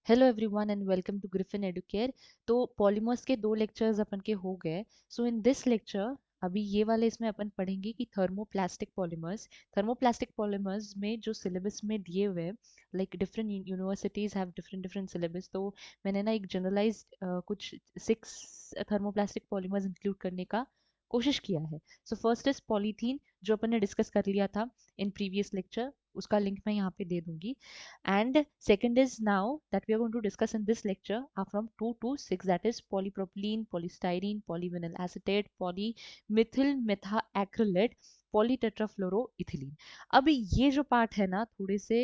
Hello everyone and welcome to Griffin Educare. तो polymers के दो लेक्चर्स अपन के हो गए। सो इन दिस लेक्चर अभी ये वाले इसमें अपन पढ़ेंगे कि थर्मोप्लास्टिक पॉलीमर्स में जो सिलेबस में दिए हुए like different universities have different different syllabus. तो मैंने ना एक जनरलाइज्ड कुछ 6 थर्मोप्लास्टिक पॉलीमर्स इंक्लूड करने का कोशिश किया है। सो फर्स्ट इज पॉलीथीन, जो अपन ने डिस्कस कर लिया था इन प्रीवियस लेक्चर, उसका लिंक मैं यहाँ पे दे दूंगी। And second is now that we are going to discuss in this lecture are from 2 to 6, that is polypropylene, polystyrene, polyvinyl acetate, polymethyl methaacrylate, पॉलीटेट्राफ्लोरोइथिलीन। अब ये जो पार्ट है ना थोड़े से,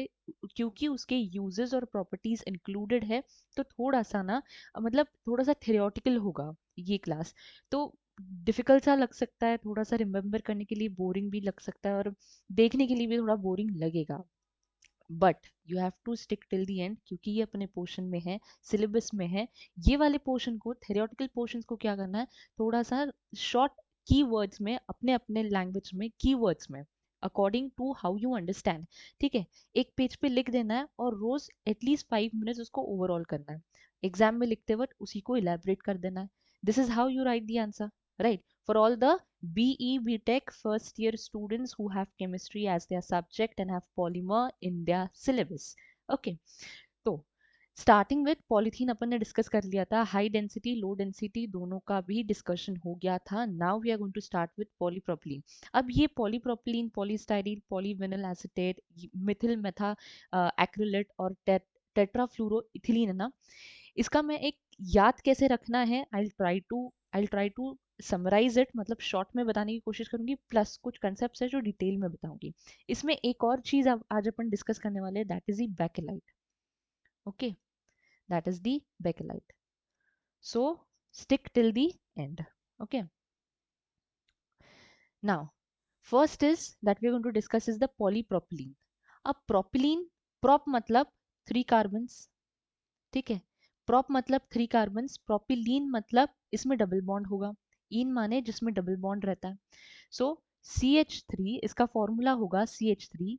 क्योंकि उसके यूजेस और प्रॉपर्टीज इंक्लूडेड है, तो थोड़ा सा ना मतलब थोड़ा सा थ्योरेटिकल होगा ये क्लास। तो डिफिकल्ट सा लग सकता है, थोड़ा सा रिमेम्बर करने के लिए बोरिंग भी लग सकता है, और देखने के लिए भी थोड़ा बोरिंग लगेगा। But you have to stick till the end, क्योंकि ये अपने पोर्शन में है, सिलेबस में है। ये वाले पोर्शन को, थेरियोटिकल पोर्शंस को क्या करना है, थोड़ा सा शॉर्ट कीवर्ड्स में, अपने अपने लैंग्वेज में कीवर्ड्स में, according to how you understand. ठीक है, एक पेज पे लिख देना है और रोज एटलीस्ट 5 मिनट्स उसको ओवरऑल करना है। एग्जाम में लिखते वक्त उसी को इलेबरेट कर देना है। This is how you right the answer, right? For all the BE BTech first year students who have chemistry as their subject and have polymer in their syllabus. Okay, तो starting with polythene अपन ने discuss कर लिया था, high density low density दोनों का भी discussion हो गया था। Now we are going to start with polypropylene. अब ये polypropylene, polystyrene, polyvinyl acetate, methyl methacrylate और टेट्राफ्लोरोइथिलीन है ना, इसका मैं एक याद कैसे रखना है, I try to summarise it, मतलब शॉर्ट में बताने की कोशिश करूंगी, प्लस कुछ कंसेप्ट है जो डिटेल में बताऊंगी। इसमें एक और चीज आज अपन डिस्कस करने वाले हैं, that is the bakelite. Okay, that is the bakelite. So stick till the end. Okay, now first is that we are going to discuss is the polypropylene. अब प्रोपिलीन, प्रोप मतलब 3 कार्बन्स, ठीक है, prop मतलब 3 carbons, propylene मतलब इसमें double bond होगा, इन माने जिसमें डबल बॉन्ड रहता है। सो CH3, इसका फॉर्मूला होगा CH3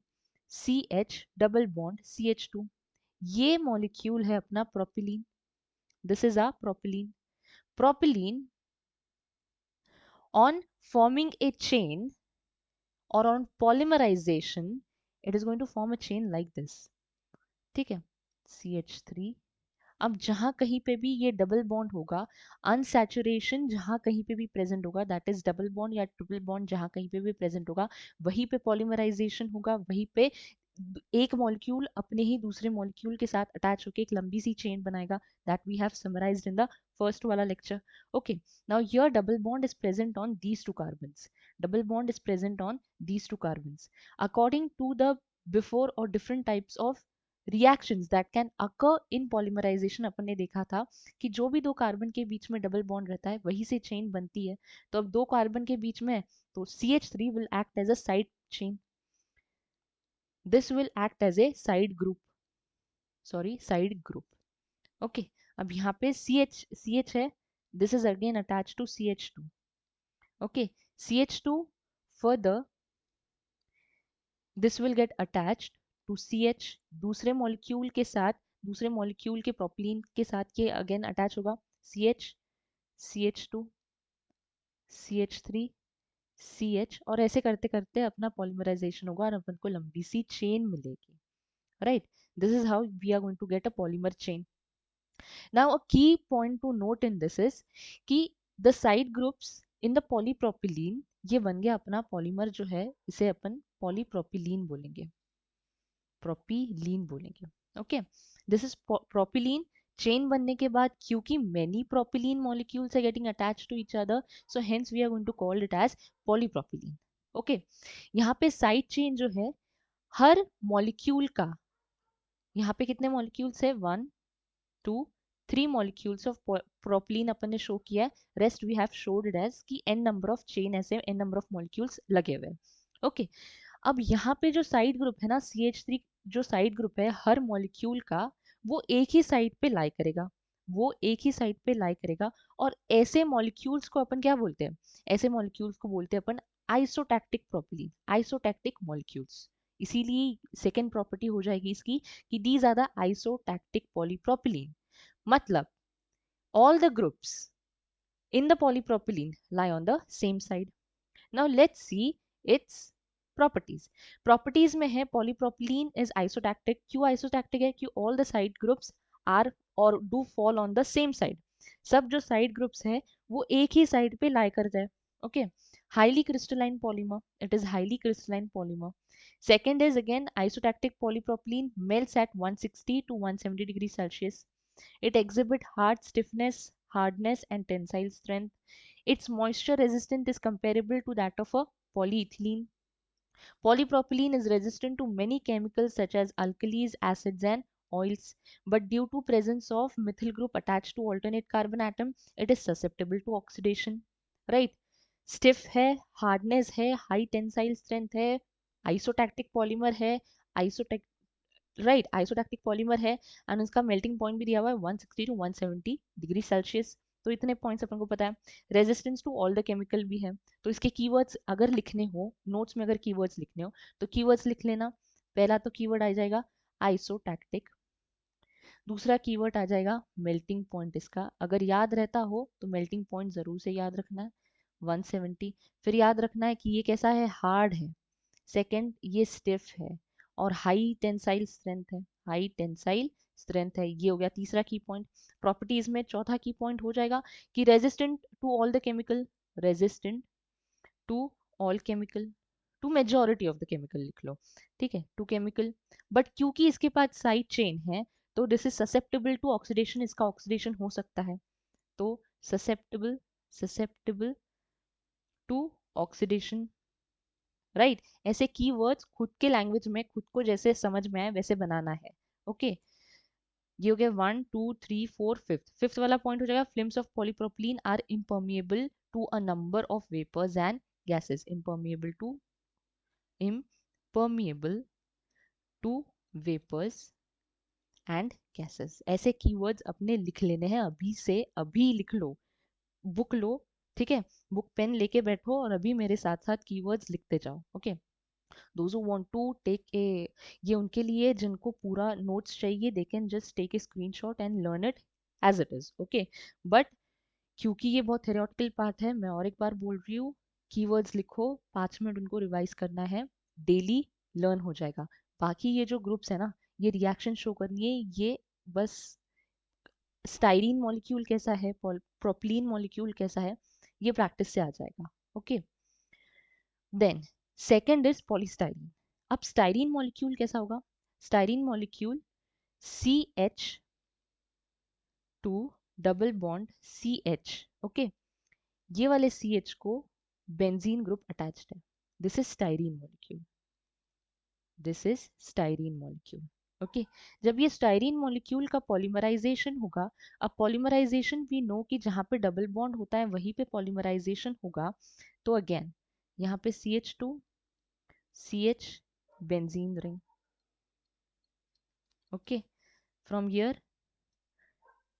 CH double bond CH2। ये मॉलिक्यूल है अपना propylene, this is a propylene. Propylene on forming a chain or on polymerization, it is going to form a chain like this। ठीक है, CH3। अब जहां कहीं पे भी ये डबल बॉन्ड होगा, अनसैचुरेशन जहां कहीं पे भी प्रेजेंट होगा, दैट इज डबल बॉन्ड या ट्रिपल बॉन्ड जहां कहीं पे भी प्रेजेंट होगा, वहीं पे पॉलीमराइजेशन होगा, वहीं पे एक मॉलिक्यूल अपने ही दूसरे मॉलिक्यूल के साथ अटैच होकर एक लंबी सी चेन बनाएगा, that we have summarised in the first वाला lecture. Okay, now your double bond is present on these 2 carbons, double bond is present on these 2 carbons. According to the before और different types of reactions that can occur in polymerisation, अपन ने देखा था कि जो भी 2 carbon के बीच में डबल बॉन्ड रहता है वहीं से चेन बनती है। तो अब 2 कार्बन के बीच में, तो CH3 will act as a side chain, this will act as a side group. Okay, अब यहाँ पे CH है, this is again attach to CH2। Okay, CH2 further this will get attached to CH, दूसरे molecule के साथ, दूसरे molecule के propylene के साथ ये अगेन अटैच होगा, CH CH2 CH3 CH, और ऐसे करते करते अपना पॉलीमराइजेशन होगा और अपन को लंबी सी चेन मिलेगी, right? This is how we are going to get a polymer chain. Now a key point to note in this is कि the side groups in the polypropylene, ये बन गया अपना पॉलीमर जो है, इसे अपन पॉलीप्रोपिलीन बोलेंगे, प्रोपिलीन बोलेंगे। Okay, this is propylene. Chain बनने के बाद, क्योंकि many propylene molecules are getting attached to each other, so hence we are going to call it as polypropylene. Okay, यहाँ पे साइड चेन जो है, हर मॉलिक्यूल का, यहाँ पे कितने मॉलिक्यूल्स है, 1 2 3 मॉलिक्यूल्स ऑफ प्रोपिलीन अपन ने शो किया है, rest we have showed it as कि n नंबर ऑफ चेन, ऐसे n नंबर ऑफ मॉलिक्यूल्स लगे हुए हैं। ओके, अब यहाँ पे जो साइड ग्रुप है ना, CH3 जो साइड ग्रुप है हर मॉलिक्यूल का, वो एक ही साइड पे लाई करेगा, वो एक ही साइड पे लाई करेगा। और ऐसे मॉलिक्यूल्स को अपन क्या बोलते हैं, ऐसे मॉलिक्यूल्स को बोलते हैं अपन आइसोटैक्टिक प्रोपिलीन, आइसोटैक्टिक मॉलिक्यूल्स। इसीलिए सेकेंड प्रॉपर्टी हो जाएगी इसकी कि दीज आर द आइसोटैक्टिक पॉलीप्रोपिलीन। मतलब all the groups in the polypropylene lie on the same side. Now let's see its properties. Properties में है polypropylene is isotactic. क्यों isotactic है? कि all the side groups are or do fall on the same side. सब जो side groups है वो एक ही side पे lie करते हैं. Okay. Highly crystalline polymer. It is highly crystalline polymer. Second is again isotactic polypropylene melts at 160 to 170 degrees Celsius. It exhibits hard stiffness, hardness, and tensile strength. Its moisture resistance is comparable to that of a polyethylene. Polypropylene is resistant to many chemicals such as alkalis, acids, and oils, but due to presence of methyl group attached to alternate carbon atom, it is susceptible to oxidation. Right? Stiff है, hardness है, high tensile strength है, isotactic polymer है, isotactic right आइसोटैक्टिक polymer है and उसका melting point भी दिया हुआ है 160 टू 170 डिग्री सेल्सियस। तो इतने पॉइंट्स अपन को पता है। Resistance to all the chemical भी है। तो इसके कीवर्ड्स अगर लिखने हो नोट्स में, अगर कीवर्ड्स लिखने हो तो कीवर्ड्स लिख लेना। पहला तो कीवर्ड आ जाएगा आइसोटैक्टिक, दूसरा कीवर्ड आ जाएगा मेल्टिंग पॉइंट। इसका अगर याद रहता हो तो मेल्टिंग पॉइंट जरूर से याद रखना है 170। फिर याद रखना है कि ये कैसा है, हार्ड है। सेकंड ये स्टिफ है और हाई टेंसाइल स्ट्रेंथ है, हाई टेंसाइल स्ट्रेंथ है। ये हो गया तीसरा की पॉइंट। प्रॉपर्टीज में चौथा की पॉइंट हो जाएगा कि resistant to all the chemical, resistant to all chemical, to majority of the chemical लिख लो, ठीक है, टू केमिकल। बट क्योंकि इसके पास साइड चेन है तो this is susceptible to oxidation, इसका ऑक्सीडेशन हो सकता है। तो susceptible, susceptible to oxidation, right. ऐसे कीवर्ड्स खुद के लैंग्वेज में खुद को जैसे समझ में आए वैसे बनाना है। ओके ये हो गया 1 2 3 4 5th। फिफ्थ वाला पॉइंट हो जाएगा films of polypropylene are impermeable to a number of vapours and gases. Impermeable to vapours and gases. ऐसे कीवर्ड्स अपने लिख लेने हैं अभी से, अभी लिख लो, बुक लो, ठीक है, बुक पेन लेके बैठो और अभी मेरे साथ साथ कीवर्ड्स लिखते जाओ। Okay those who want to take a, ये उनके लिए जिनको पूरा नोट्स चाहिए they can just take a screenshot and learn it as it is, okay। But क्योंकि ये बहुत theoretical पार्ट है मैं और एक बार बोल रही हूँ, कीवर्ड्स लिखो, 5 मिनट उनको रिवाइज करना है, डेली लर्न हो जाएगा। बाकी ये जो ग्रुप्स है ना, ये रिएक्शन शो करनी है, ये बस स्टाइरीन मॉलिक्यूल कैसा है, प्रोपलीन मॉलिक्यूल कैसा है, ये प्रैक्टिस से आ जाएगा। Okay then second is polystyrene. अब स्टाइरीन मॉलिक्यूल कैसा होगा, styrene molecule CH2 double bond CH, okay ये वाले CH को बेंजीन ग्रुप अटैच्ड है। This is styrene molecule, this is styrene molecule. Okay जब ये स्टाइरीन मॉलिक्यूल का पॉलीमराइजेशन होगा, अब पॉलीमराइजेशन वी नो कि जहां पे डबल बॉन्ड होता है वहीं पे पॉलीमराइजेशन होगा। तो अगेन यहाँ पे CH2 CH benzene ring, okay from here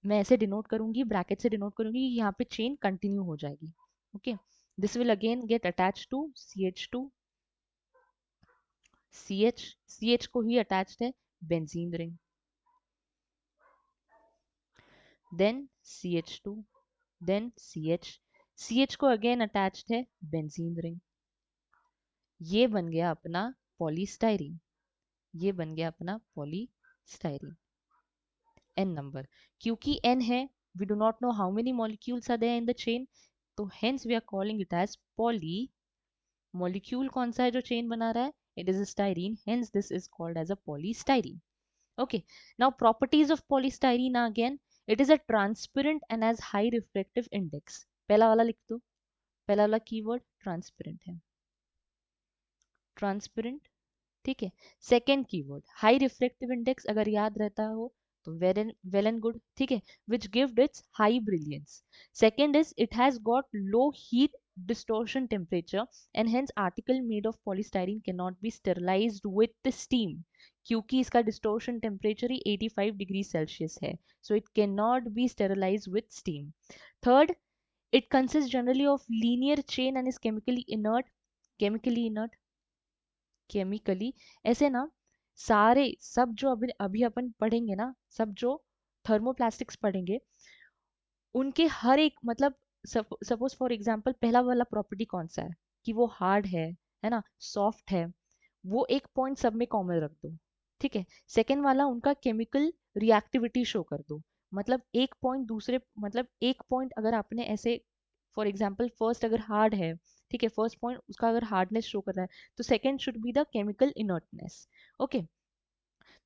मैं ऐसे डिनोट करूंगी, ब्रैकेट से डिनोट करूंगी कि यहाँ पे चेन कंटिन्यू हो जाएगी। Okay this will again get attach to CH2 CH को ही अटैच्ड है benzene ring, then CH2 then CH को अगेन अटैच्ड है बेंजीन रिंग। ये बन गया अपना पॉलीस्टाइरीन, ये बन गया अपना पॉलीस्टाइरीन। n नंबर, क्योंकि n है we do not know how many molecules are there in the chain, तो hence we are calling it as poly। molecule कौन सा है जो chain बना रहा है, it is a styrene, hence this is called as a polystyrene। okay now properties of polystyrene are again it is a transparent and has high refractive index। पहला वाला लिख दो, पहला वाला कीवर्ड ट्रांसपेरेंट है, ट्रांसपेरेंट, ठीक है। Second keyword high reflective index, अगर याद रहता हो तो वेल एंड गुड, ठीक है, which gived its high brilliance. Second is it has got low heat distortion temperature and hence article made of polystyrene cannot be sterilized with the steam, क्योंकि इसका distortion temperature ही 85 degree Celsius है, so it cannot be sterilized with steam। third it consists generally of linear chain and is chemically inert, chemically inert, chemically, ऐसे ना सारे सब जो अभी अभी अपन पढ़ेंगे ना, सब जो थर्मोप्लास्टिक्स पढ़ेंगे उनके हर एक मतलब सपोज फॉर एग्जांपल पहला वाला प्रॉपर्टी कौन सा है कि वो हार्ड है ना, सॉफ्ट है, वो एक पॉइंट सब में कॉमन रख दो, ठीक है। सेकेंड वाला उनका केमिकल रिएक्टिविटी शो कर दो, मतलब एक पॉइंट दूसरे, मतलब एक पॉइंट अगर आपने ऐसे फॉर एग्जांपल फर्स्ट अगर हार्ड है, ठीक है, फर्स्ट पॉइंट उसका अगर हार्डनेस शो कर रहा है तो second should be the chemical inertness. Okay,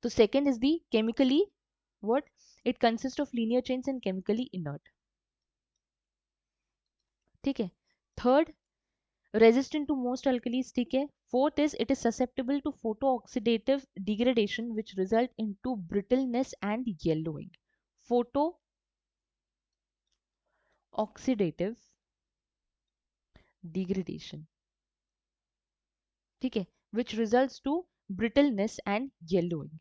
तो second is the chemically what it consists of linear chains and chemically inert, ठीक है। Third, resistant to most alkalis, ठीक है। Fourth is it is susceptible to photo-oxidative degradation which result into brittleness and yellowing. Photo-oxidative degradation, ठीक है, which results to brittleness and yellowing.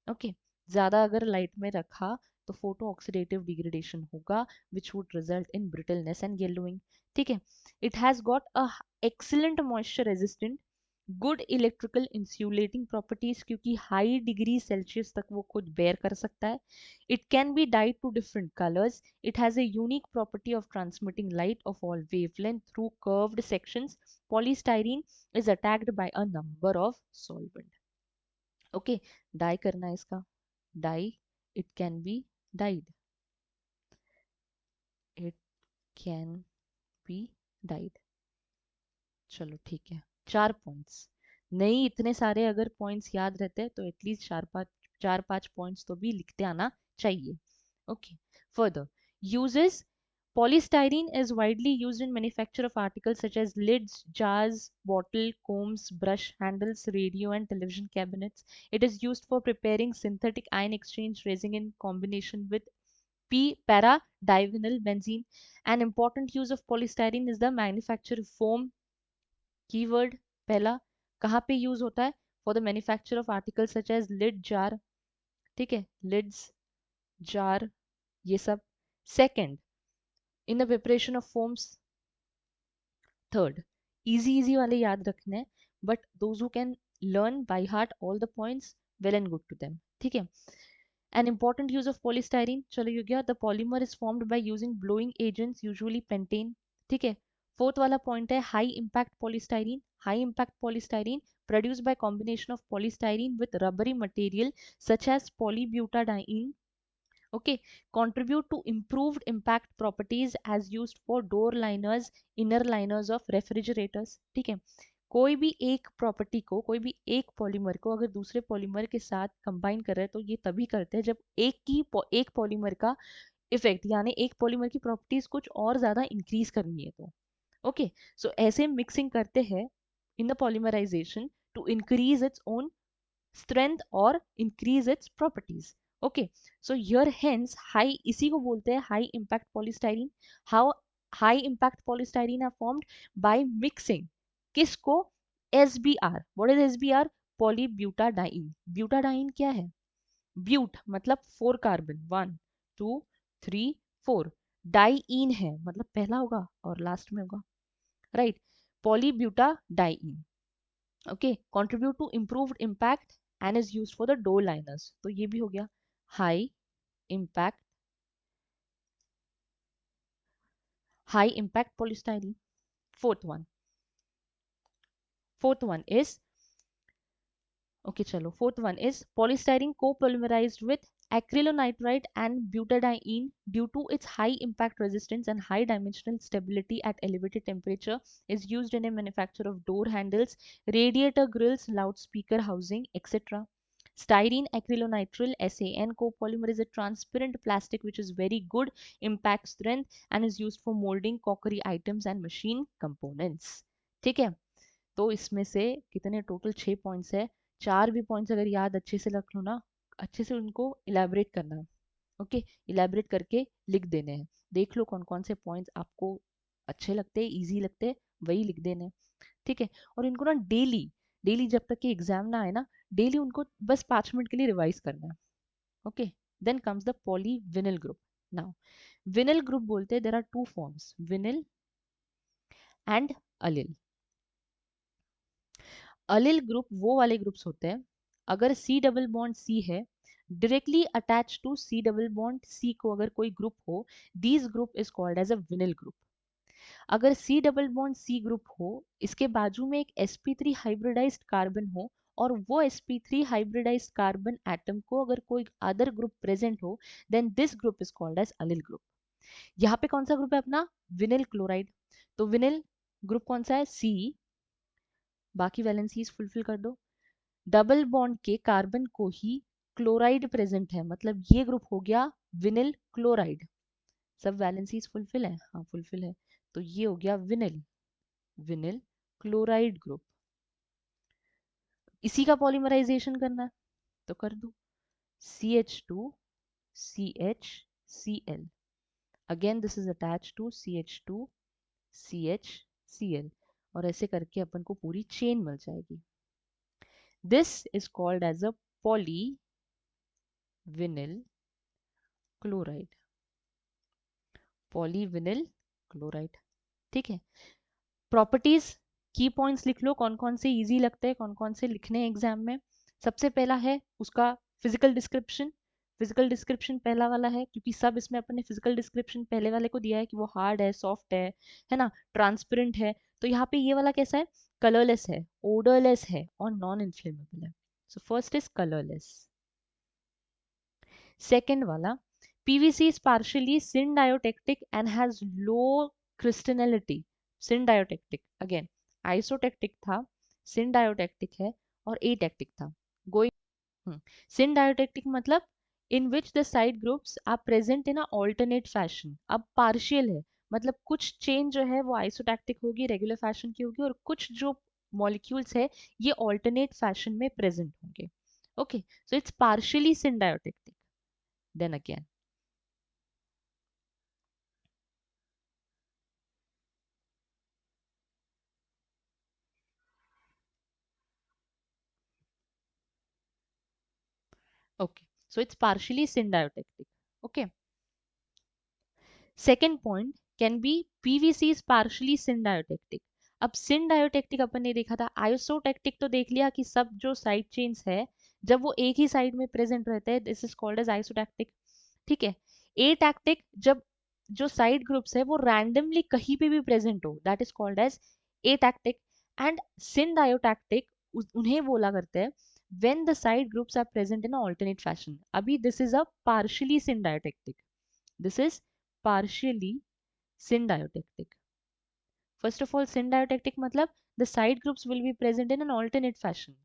Okay, ज्यादा अगर light में रखा तो फोटो ऑक्सीडेटिव डिग्रेडेशन होगा which would result in brittleness and yellowing, ठीक है। It has got a excellent moisture resistant, good electrical insulating properties, क्योंकि हाई डिग्री सेल्सियस तक वो खुद बेयर कर सकता है। It can be dyed to different colours, it has a unique property of transmitting light of all wavelength through curved sections. Polystyrene is attacked by a number of solvent. Okay, dye करना है इसका, dye, it can be dyed, it can be dyed. चलो ठीक है, 4 points, नहीं इतने सारे अगर पॉइंट्स याद रहते हैं तो एटलीस्ट 4-5 पॉइंट्स तो भी लिखते आना चाहिए। Okay, further uses, polystyrene is widely used in manufacture of articles such as lids, jars, bottle, combs, brush handles, radio and television cabinets. It is used for preparing synthetic ion exchange resin in combination with para-divinyl benzene. An important use of polystyrene is the manufacture of foam. Keyword पहला, कहाँ पे use होता है, for the manufacture of article such as lid jar, ठीक है, lids, jar, ये सब। Second, in the preparation of foams. Third, easy easy वाले याद रखने हैं, but those who can learn by heart all the points, well and good to them, ठीक है। An important use of polystyrene, चलो ये गया, the polymer is formed by using blowing agents, usually pentane, ठीक है। फोर्थ वाला point है high impact polystyrene, high impact polystyrene produced by combination of polystyrene with rubbery material such as polybutadiene, okay, contribute to improved impact properties as used for door liners, inner liners of refrigerators, ठीक है। कोई भी एक property को, कोई भी एक polymer को अगर दूसरे पॉलीमर के साथ कंबाइन कर रहे हैं तो ये तभी करते हैं जब एक पॉलीमर का इफेक्ट, यानी एक पॉलीमर की प्रॉपर्टीज कुछ और ज्यादा इंक्रीज करनी है तो ओके, सो ऐसे मिक्सिंग करते हैं in the polymerization to increase its own strength or increase its properties. Okay, so here hence high, इसी को बोलते हैं high impact polystyrene. How high impact polystyrene are formed? By mixing किसको, SBR. What is SBR? polybutadiene. Butadiene क्या है, ब्यूट मतलब 4 carbon, 1 2 3 4, diene है मतलब पहला होगा और लास्ट में होगा, right, polybutadiene, okay, contribute to improved impact and is used for the door liners, तो ये भी हो गया high impact, high impact polystyrene. Fourth one is, okay चलो, fourth one is polystyrene copolymerized with acrylonitrile and butadiene due to its high impact resistance and high dimensional stability at elevated temperature, is used in a manufacture of door handles, radiator grills, loudspeaker housing, etc. Styrene acrylonitrile SAN copolymer is a transparent plastic which is very good impact strength and is used for molding crockery items and machine components, ठीक है। तो इसमें से कितने total 6 points है, 4 भी points अगर याद अच्छे से रख लो ना, अच्छे से उनको इलेबरेट करना है, ओके, इलेबरेट करके लिख देने हैं, देख लो कौन कौन से पॉइंट्स आपको अच्छे लगते हैं, इजी लगते हैं, वही लिख देने हैं, ठीक है। और इनको ना डेली डेली जब तक कि एग्जाम ना आए ना, डेली उनको बस 5 मिनट के लिए रिवाइज करना है, okay. Then comes the poly vinyl group. Now vinyl group बोलते हैं there are two forms, vinyl and allyl. Allyl group वो वाले ग्रुप्स होते हैं अगर सी डबल बॉन्ड सी है, directly attach to C double bond C को अगर कोई ग्रुप हो, this group is called as a vinyl group. अगर C double bond C group हो, इसके बाजू में एक sp3 हाइब्रिडाइज्ड कार्बन हो, और वो sp3 हाइब्रिडाइज्ड कार्बन एटम को अगर कोई अदर ग्रुप प्रेजेंट हो, then this group is called as allyl group. यहाँ पे कौन सा ग्रुप है अपना? Vinyl chloride. तो विनिल ग्रुप कौन सा है? सी। बाकी वैलेंसीज फुलफिल कर दो। डबल बॉन्ड के कार्बन को ही क्लोराइड प्रेजेंट है, मतलब ये ग्रुप हो गया विनिल क्लोराइड। सब वैलेंसीज फुलफिल है? हाँ फुलफिल है। तो ये हो गया विनिल, विनिल क्लोराइड ग्रुप। इसी का पॉलीमराइजेशन करना है तो कर दो, CH2 CHCl। Again this is attach to CH2 CHCl, और ऐसे करके अपन को पूरी चेन मिल जाएगी। This is called as a poly vinyl chloride, polyvinyl chloride. ठीक है। प्रॉपर्टीज की पॉइंट्स लिख लो, कौन कौन से इजी लगते हैं, कौन कौन से लिखने हैं एग्जाम में। सबसे पहला है उसका फिजिकल डिस्क्रिप्शन। फिजिकल डिस्क्रिप्शन पहला वाला है, क्योंकि सब इसमें अपन ने फिजिकल डिस्क्रिप्शन पहले वाले को दिया है कि वो हार्ड है, सॉफ्ट है ना, ट्रांसपेरेंट है। तो यहाँ पे ये वाला कैसा है? कलरलेस है, ओडरलेस है और नॉन इन्फ्लेमेबल है। So first is colourless. Second वाला, PVC is partially syndiotectic and has low crystallinity. Syndiotectic again, isotactic था, syndiotectic है और atactic था। Going syndiotic मतलब in which the side groups are present in a alternate fashion। अब partial है, मतलब कुछ चेन जो है वो isotactic होगी, रेगुलर फैशन की होगी, और कुछ जो मॉलिक्यूल्स है ये alternate फैशन में प्रेजेंट होंगे। Okay, so it's partially syndiotic। Then again, okay, so it's partially syndiotic. Okay, second point can be PVC is partially syndiotic. अब syndiotic अपन ने देखा था, isotactic तो देख लिया कि सब जो साइड चेन्स है जब वो एक ही साइड में प्रेजेंट रहते हैं, दिस इज कॉल्ड एज आइसोटैक्टिक। ठीक है। एटैक्टिक जब जो साइड ग्रुप्स है वो रैंडमली कहीं पे भी प्रेजेंट हो, that is called as atactic. And syndiotic उन्हें बोला करते हैं when the side groups are present in an alternate fashion। अभी this is a partially syndiotic, this is partially syndiotic। first of all syndiotic मतलब the side groups will be present in an alternate fashion,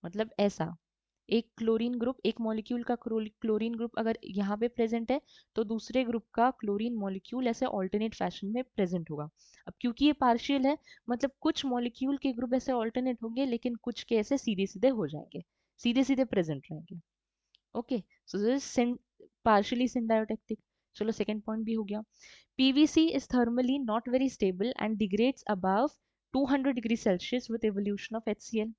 मतलब ऐसा एक chlorine group, एक molecule का chlorine group अगर यहाँ पे प्रेजेंट है तो दूसरे ग्रुप का क्लोरीन मॉलिक्यूल ऐसे ऑल्टरनेट फैशन में प्रेजेंट होगा। अब क्योंकि ये पार्शियल है, मतलब कुछ मॉलिक्यूल के ग्रुप ऐसे ऑल्टरनेट होंगे लेकिन कुछ के ऐसे सीधे सीधे हो जाएंगे, सीधे सीधे प्रेजेंट रहेंगे। Okay, so this partially symbiotic. चलो सेकेंड पॉइंट भी हो गया। PVC is thermally not very stable and degrades above 200 degree Celsius with evolution of HCl।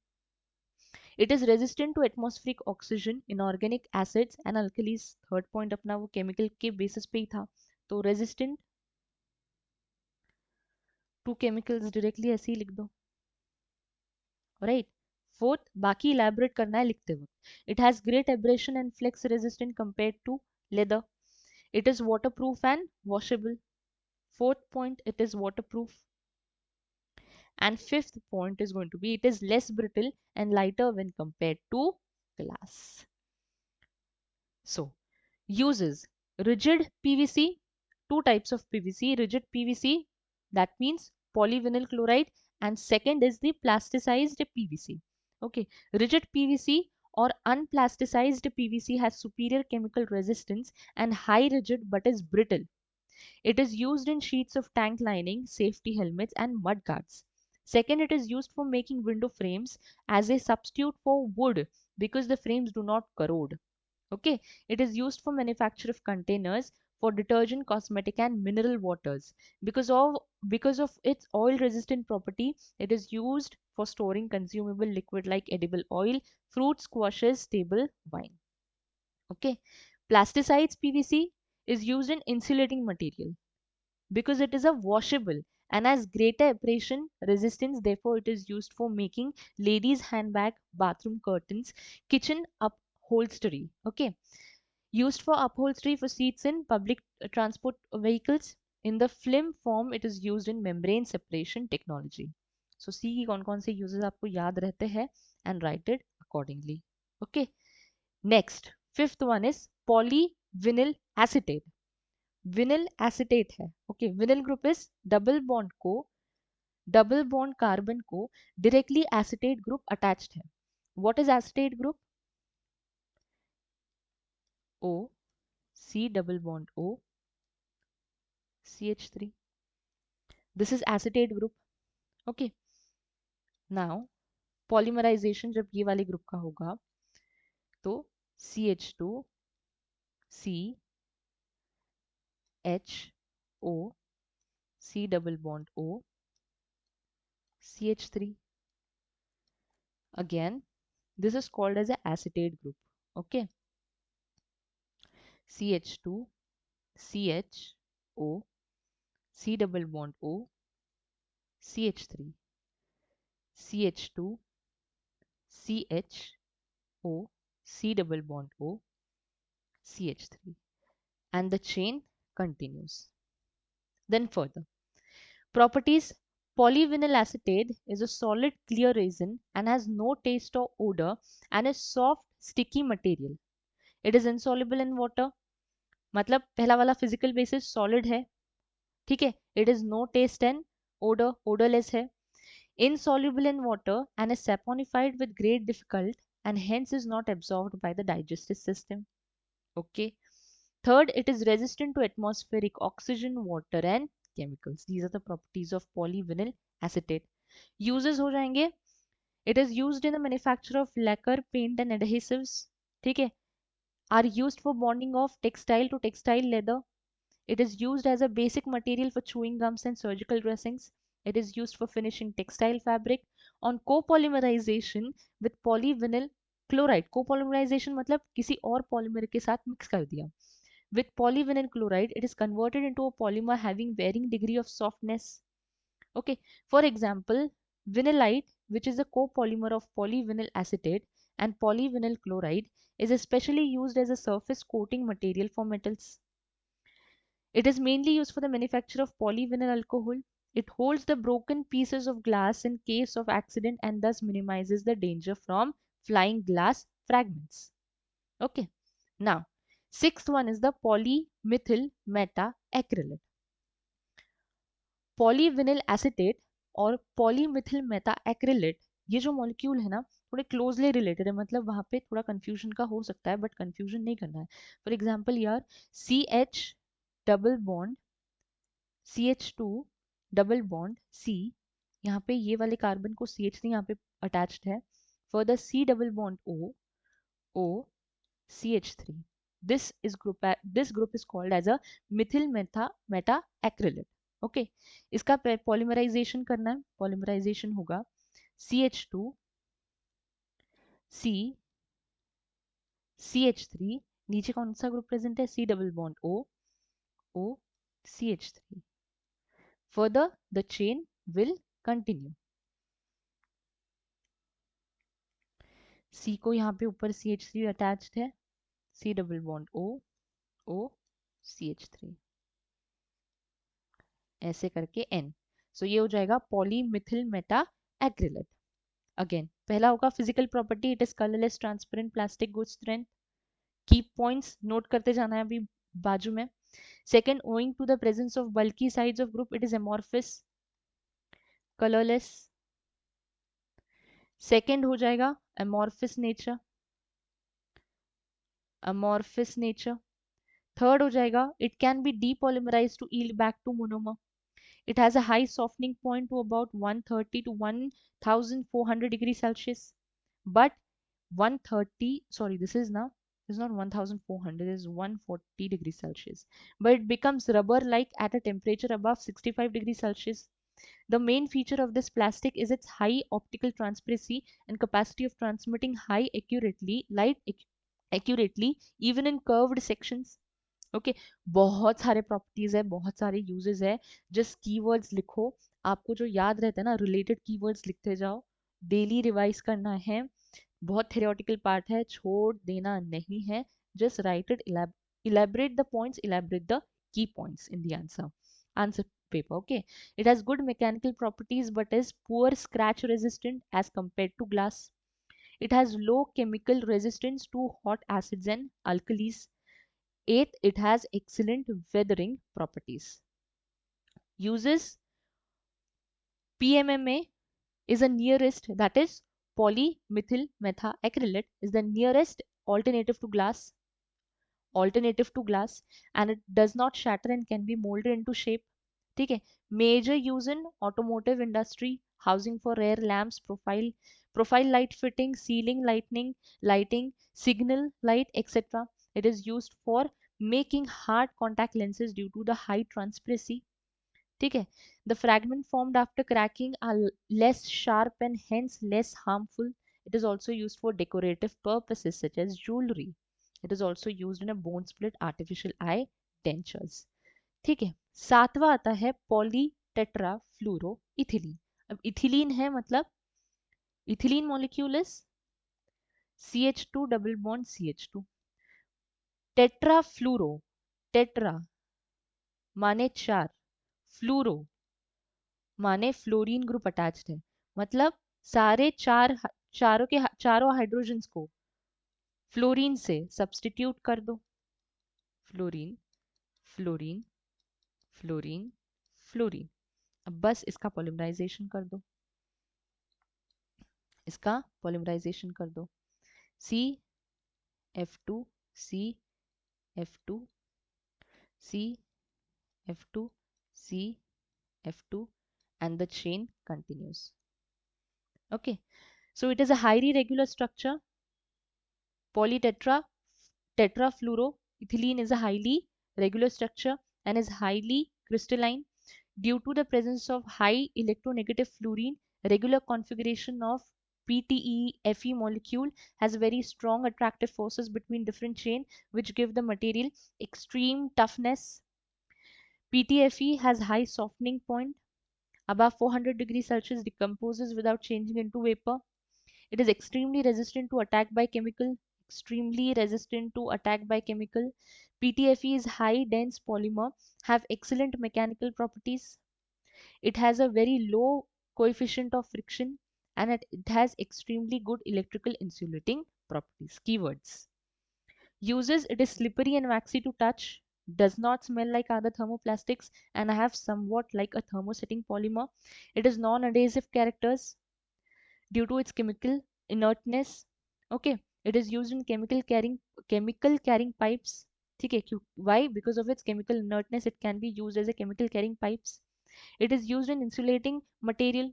It is resistant to atmospheric oxygen, inorganic acids and alkalis। Third point अपना वो chemical के basis पे ही था, तो resistant to chemicals directly ऐसे ही लिख दो। Right. Fourth, बाकी इलेबोरेट करना है लिखते वक्त। It has great abrasion and flex resistant compared to leather. It is waterproof and washable. Fourth point, it is waterproof। And fifth point is going to be it is less brittle and lighter when compared to glass. So, uses rigid PVC, two types of PVC, rigid PVC, that means polyvinyl chloride, and second is the plasticized PVC. Okay, rigid PVC or unplasticized PVC has superior chemical resistance and high rigid but is brittle. It is used in sheets of tank lining, safety helmets, and mud guards. Second, it is used for making window frames as a substitute for wood because the frames do not corrode. Okay, it is used for manufacture of containers for detergent, cosmetic, and mineral waters. Because of its oil resistant property, it is used for storing consumable liquid like edible oil, fruit squashes, table wine. Okay, plasticized PVC is used in insulating material because it is a washable and has greater abrasion resistance. Therefore, it is used for making ladies' handbag, bathroom curtains, kitchen upholstery. Okay, used for upholstery for seats in public transport vehicles. In the film form, it is used in membrane separation technology. So, C की कौन-कौन से uses आपको याद रहते हैं and write it accordingly. Okay. Next, fifth one is polyvinyl acetate. Vinyl acetate है. Okay, vinyl group is double bond carbon को directly acetate group attached है. What is acetate group? O, C double bond O, CH3. This is acetate group. Okay. Now, polymerization जब ये वाले group का होगा तो CH2, C, H, O, C double bond O, CH3. Again, this is called as a acetate group. Okay. CH2, CH, O, C double bond O, CH3, CH2, CH, O, C double bond O, CH3, and the chain continues. Then further, properties. Polyvinyl acetate is a solid clear resin and has no taste or odor and is soft sticky material. It is insoluble in water. मतलब पहला वाला physical basis solid है, ठीक है. It is no taste and odor, odorless है. Insoluble in water and is saponified with great difficulty and hence is not absorbed by the digestive system. Okay. Third, it is resistant to atmospheric oxygen, water and chemicals. These are the properties of polyvinyl acetate. Uses हो जाएंगे. It is used in the manufacture of lacquer, paint and adhesives. ठीक है. Are used for bonding of textile to textile leather. It is used as a basic material for chewing gums and surgical dressings. It is used for finishing textile fabric. On copolymerization with polyvinyl chloride. Copolymerization मतलब किसी और polymer के साथ mix कर दिया. With polyvinyl chloride, it is converted into a polymer having varying degree of softness. Okay, for example, vinylite, which is a copolymer of polyvinyl acetate and polyvinyl chloride, is especially used as a surface coating material for metals. It is mainly used for the manufacture of polyvinyl alcohol. It holds the broken pieces of glass in case of accident and thus minimizes the danger from flying glass fragments. Okay, now sixth one is the polymethyl metaacrylate. Polyvinyl acetate और पॉलीमिथिल मेटाएक्रिलेट, ये जो molecule है ना थोड़े closely related है. मतलब वहां पे थोड़ा कंफ्यूजन का हो सकता है बट कंफ्यूजन नहीं करना है. फॉर एग्जांपल यार, C H double bond CH2 double bond C, यहाँ पे ये वाले कार्बन को CH3 यहाँ पे अटैच्ड है. Further C double bond O, O, CH3. This group is called as a methyl metaacrylate. Okay, इसका पॉलीमराइजेशन करना है. पॉलीमराइजेशन होगा CH2, C, CH3. नीचे कौन सा ग्रुप प्रेजेंट है? C double bond O, O, CH3. Further, the chain will continue. C को यहाँ पे ऊपर CH3 अटैच्ड है. C double bond O, O, CH3. ऐसे करके N. सो ये हो जाएगा पॉलीमिथिल मेटाएक्रिलेट. अगेन पहला होगा physical property. It is colourless, transparent, plastic, good strength. Key points note करते जाना है अभी बाजू में. Second, owing to the presence of bulky sides of group, it is amorphous, colourless. Second हो जाएगा amorphous nature, amorphous nature. Third हो जाएगा it can be depolymerise to yield back to monomer. It has a high softening point to about 130 to 1400 degrees Celsius. But 130, sorry, this is not 1400, it is 140 degrees Celsius. But it becomes rubber-like at a temperature above 65 degrees Celsius. The main feature of this plastic is its high optical transparency and capacity of transmitting light accurately, even in curved sections. Okay, बहुत सारे properties है, बहुत सारे uses है, just keywords लिखो, आपको जो याद रहता है ना रिलेटेड कीवर्ड्स लिखते जाओ, डेली रिवाइज करना है, बहुत थ्योरेटिकल पार्ट है, छोड़ देना नहीं है, just right it, elaborate the points, elaborate the key points in the answer paper. Okay, it has good mechanical properties but is poor scratch resistant as compared to glass. It has low chemical resistance to hot acids and alkalis. Eighth, it has excellent weathering properties. Uses PMMA is the nearest, that is polymethyl methacrylate is the nearest alternative to glass, and it does not shatter and can be molded into shape. ठीक है, major use in automotive industry, housing for rear lamps, profile light fitting, ceiling lighting, signal light, etc. It is used for making hard contact lenses due to the high transparency. ठीक है, the fragment formed after cracking are less sharp and hence less harmful. It is also used for decorative purposes such as jewelry. It is also used in a bone split artificial eye dentures. ठीक है, सातवां आता है poly tetra fluoro ethylene. अब ethylene है मतलब ethylene molecule is CH2 double bond CH2. Tetra fluoro, tetra माने चार, फ्लूरो माने फ्लोरीन ग्रुप अटैच्ड है, मतलब सारे चारों हाइड्रोजन्स को फ्लोरीन से सब्स्टिट्यूट कर दो. Fluorine, fluorine, fluorine, fluorine. अब बस इसका पॉलिमराइजेशन कर दो, इसका पॉलिमराइजेशन कर दो. सी F2 C F2 C F2 C F2 and the chain continues. Okay, so it is a highly regular structure. Polytetra tetrafluoroethylene is a highly regular structure and is highly crystalline due to the presence of high electronegative fluorine. Regular configuration of PTE-Fe molecule has very strong attractive forces between different chain which give the material extreme toughness. PTFE has high softening point. Above 400 degrees Celsius decomposes without changing into vapor. It is extremely resistant to attack by chemical. Extremely resistant to attack by chemical. PTFE is high dense polymer, have excellent mechanical properties. It has a very low coefficient of friction and it has extremely good electrical insulating properties. Keywords. Uses: it is slippery and waxy to touch, does not smell like other thermoplastics, and have somewhat like a thermosetting polymer. It is non-adhesive characters due to its chemical inertness. Okay, it is used in chemical carrying pipes. ठीक है, क्यों? Why? Because of its chemical inertness, it can be used as a chemical carrying pipes. It is used in insulating material,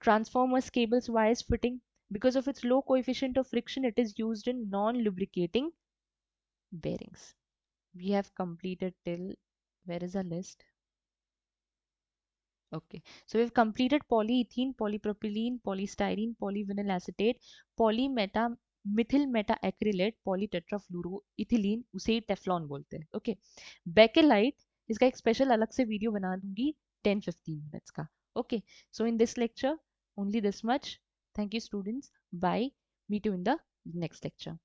transformers, cables, wires, fitting. Because of its low coefficient of friction, it is used in non-lubricating bearings. We have completed till, where is our list? Okay, so we've completed polyethylene, polypropylene, polystyrene, polyvinyl acetate, methyl meta acrylate, polytetrafluoroethylene, उसे Teflon बोलते हैं. Okay, bakelite, इसका एक special अलग से video बना दूंगी 10-15 minutes का. Okay, so in this lecture only this much. Thank you students. Bye. Meet you in the next lecture.